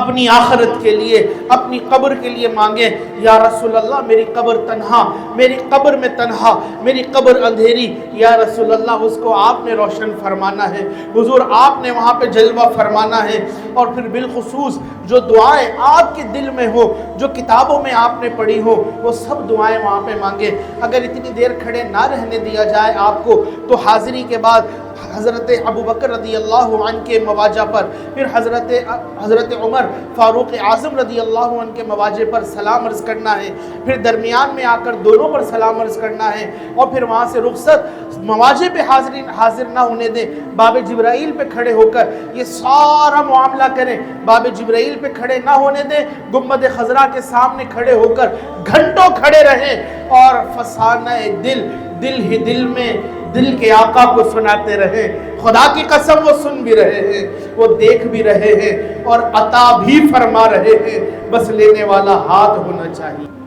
اپنی آخرت کے لیے، اپنی قبر کے لیے مانگیں، یا رسول اللہ میری قبر تنہا، میری قبر میں تنہا، میری قبر اندھیری، یا رسول اللہ اس کو آپ نے روشن فرمانا ہے، حضور آپ نے وہاں پہ جلوہ فرمانا ہے۔ اور پھر بالخصوص جو دعائیں آپ کے دل میں ہو، جو کتابوں میں آپ نے پڑھی ہو، وہ سب دعائیں وہاں پہ مانگیں۔ اگر اتنی دیر کھڑے نہ رہنے دیا جائے آپ کو، تو حاضری کے بعد حضرت ابوبکر رضی اللہ عنہ کے مواجہ پر، پھر حضرت عمر فاروق اعظم رضی اللہ عنہ کے مواجہ پر سلام عرض کرنا ہے، پھر درمیان میں آ کر دونوں پر سلام عرض کرنا ہے، اور پھر وہاں سے رخصت، مواجہ پہ حاضر نہ ہونے دیں، باب جبرائیل پہ کھڑے ہو کر یہ سارا معاملہ کریں، باب جبرائیل پہ کھڑے نہ ہونے دیں، گنبد خضرا کے سامنے کھڑے ہو کر گھنٹوں کھڑے رہیں، اور فسانہ دل ہی دل میں دل کے آقا کو سناتے رہے۔ خدا کی قسم وہ سن بھی رہے ہیں، وہ دیکھ بھی رہے ہیں، اور عطا بھی فرما رہے ہیں، بس لینے والا ہاتھ ہونا چاہیے۔